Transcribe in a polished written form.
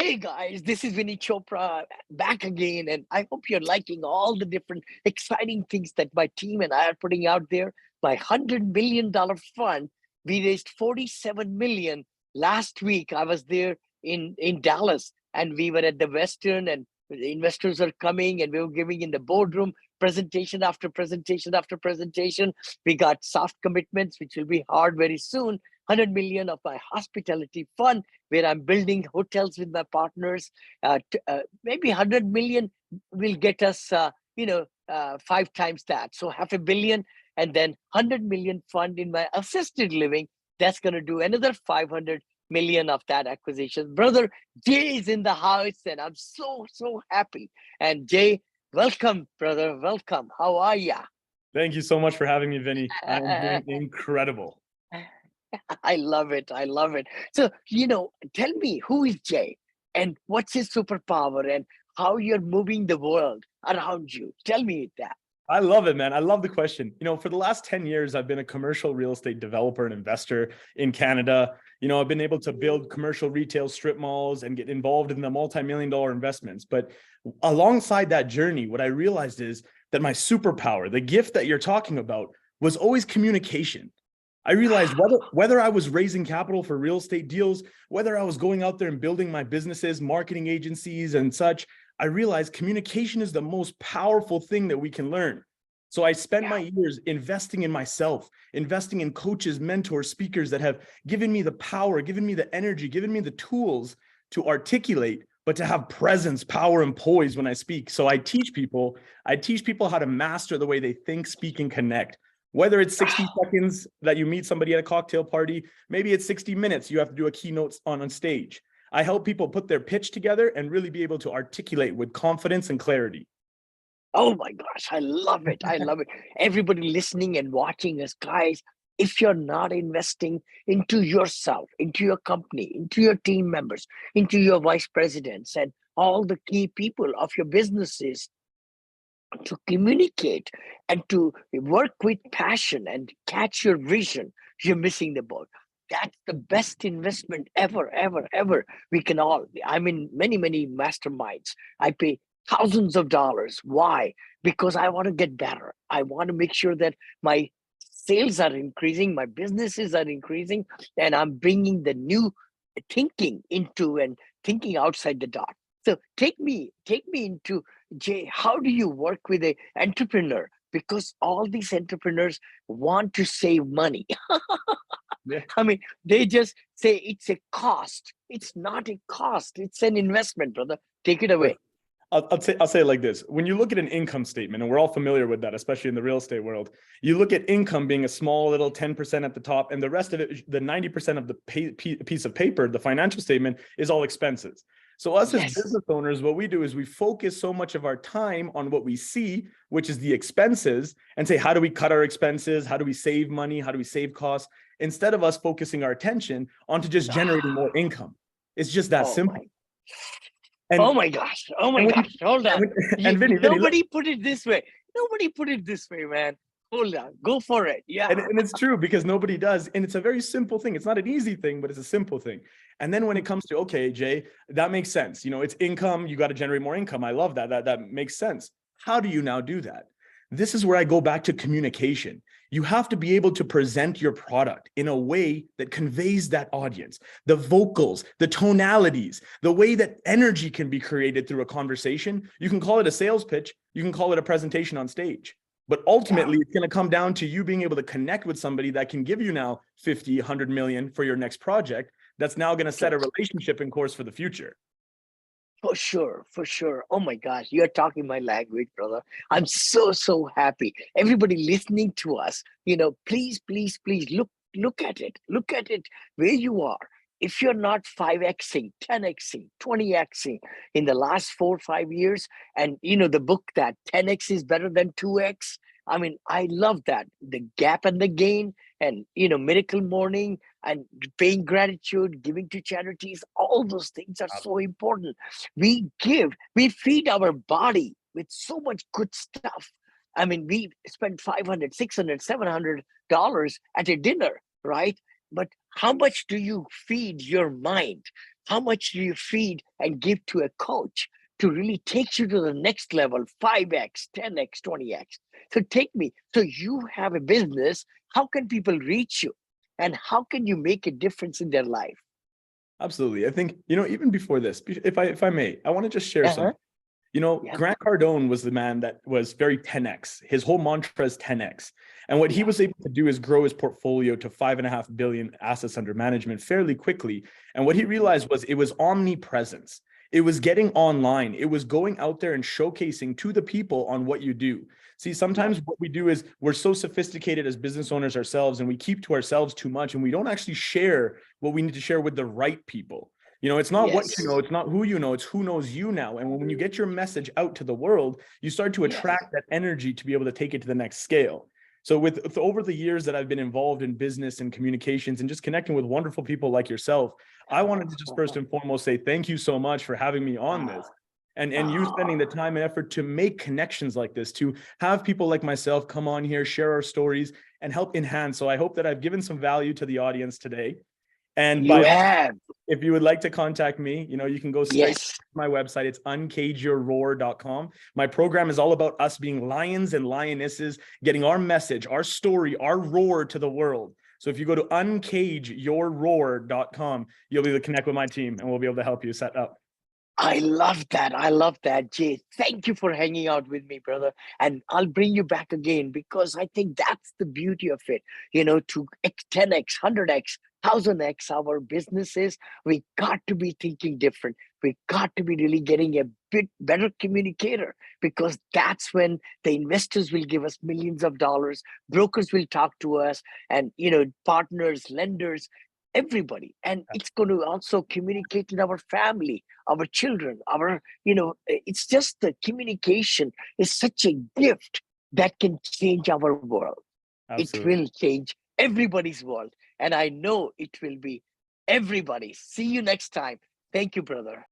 Hey guys, this is Vinnie Chopra back again, and I hope you're liking all the different exciting things that my team and I are putting out there. My $100 million fund, we raised 47 million last week. I was there in Dallas, and we were at the Western, and the investors are coming, and we were giving in the boardroom presentation after presentation after presentation. We got soft commitments, which will be hard very soon. 100 million of my hospitality fund where I'm building hotels with my partners. Maybe 100 million will get us, 5 times that. So half a billion, and then 100 million fund in my assisted living. That's going to do another 500 million of that acquisition. Brother Jay is in the house, and I'm so happy. And Jay, welcome, brother. Welcome. How are ya? Thank you so much for having me, Vinny. I am doing incredible. I love it. I love it. So, tell me, who is Jay and what's his superpower and how you're moving the world around you? Tell me that. I love it, man. I love the question. For the last 10 years, I've been a commercial real estate developer and investor in Canada. I've been able to build commercial retail strip malls and get involved in the multi-million-dollar investments. But alongside that journey, what I realized is that my superpower, the gift that you're talking about, was always communication. I realized whether I was raising capital for real estate deals, whether I was going out there and building my businesses, marketing agencies and such, I realized communication is the most powerful thing that we can learn. So I spent my years investing in myself, investing in coaches, mentors, speakers that have given me the power, given me the energy, given me the tools to articulate, but to have presence, power, and poise when I speak. So I teach people how to master the way they think, speak, and connect. Whether it's 60 seconds that you meet somebody at a cocktail party, maybe it's 60 minutes you have to do a keynote on stage. I help people put their pitch together and really be able to articulate with confidence and clarity. Oh my gosh, I love it. I love it. Everybody listening and watching us, guys, if you're not investing into yourself, into your company, into your team members, into your vice presidents, and all the key people of your businesses, to communicate and to work with passion and catch your vision, you're missing the boat. That's the best investment ever. We can all, I'm in many masterminds. I pay thousands of dollars. Why? Because I want to get better. I want to make sure that my sales are increasing, my businesses are increasing, and I'm bringing the new thinking into and thinking outside the dot. So take me into, Jay, how do you work with an entrepreneur? Because all these entrepreneurs want to save money. Yeah. I mean, they just say it's a cost. It's not a cost. It's an investment, brother. Take it away. I'll say it like this. When you look at an income statement, and we're all familiar with that, especially in the real estate world, you look at income being a small little 10% at the top, and the rest of it, the 90% of the piece of paper, the financial statement, is all expenses. So us as business owners, what we do is we focus so much of our time on what we see, which is the expenses, and say, how do we cut our expenses? How do we save money? How do we save costs? Instead of us focusing our attention onto just generating more income. It's just that simple. Oh my gosh. Hold on. Vinny, nobody put it this way. Nobody put it this way, man. Hold on. Go for it. Yeah. And it's true, because nobody does. And it's a very simple thing. It's not an easy thing, but it's a simple thing. And then when it comes to, okay, Jay, that makes sense. It's income. You got to generate more income. I love that. That makes sense. How do you now do that? This is where I go back to communication. You have to be able to present your product in a way that conveys that audience, the vocals, the tonalities, the way that energy can be created through a conversation. You can call it a sales pitch. You can call it a presentation on stage. But ultimately, it's going to come down to you being able to connect with somebody that can give you now 50, 100 million for your next project. That's now going to set a relationship in course for the future. For sure. Oh my gosh, you're talking my language, brother. I'm so happy. Everybody listening to us, please look at it. Look at it where you are. If you're not 5xing, 10xing, 20xing in the last 4 or 5 years, and the book that 10x is better than 2x. I mean, I love that. The gap and the gain, and miracle morning, and paying gratitude, giving to charities, all those things are so important. We feed our body with so much good stuff. I mean, we spend $500, $600, $700 at a dinner, right? But how much do you feed your mind? How much do you feed and give to a coach to really take you to the next level, 5x, 10x, 20x? So take me. So you have a business. How can people reach you? And how can you make a difference in their life? Absolutely. I think, even before this, if I may, I want to just share Uh-huh. something. Yeah. Grant Cardone was the man that was very 10x. His whole mantra is 10x. And what he Yeah. was able to do is grow his portfolio to 5.5 billion assets under management fairly quickly. And what he realized was it was omnipresence. It was getting online. It was going out there and showcasing to the people on what you do. See, Yeah. sometimes what we do is we're so sophisticated as business owners ourselves, and we keep to ourselves too much, and we don't actually share what we need to share with the right people. It's not what you know, Yes. it's not who you know, it's who knows you now. And when you get your message out to the world, you start to Yes. attract that energy to be able to take it to the next scale. So with over the years that I've been involved in business and communications and just connecting with wonderful people like yourself, I wanted to just first and foremost say thank you so much for having me on this. Ah, And you spending the ah. time and effort to make connections like this, to have people like myself come on here, share our stories, and help enhance. So I hope that I've given some value to the audience today. And You by have. if you would like to contact me, you can go straight to Yes. my website. It's uncageyourroar.com. My program is all about us being lions and lionesses, getting our message, our story, our roar to the world. So if you go to uncageyourroar.com, you'll be able to connect with my team and we'll be able to help you set up. I love that. I love that, Jay. Thank you for hanging out with me, brother. And I'll bring you back again because I think that's the beauty of it. To 10x, 100x, 1000x our businesses, we got to be thinking different. We got to be really getting a bit better communicator because that's when the investors will give us millions of dollars, brokers will talk to us, and partners, lenders, everybody. And it's going to also communicate in our family, our children, it's just the communication is such a gift that can change our world. It Absolutely. will change everybody's world. And I know it will be everybody's. See you next time. Thank you, brother.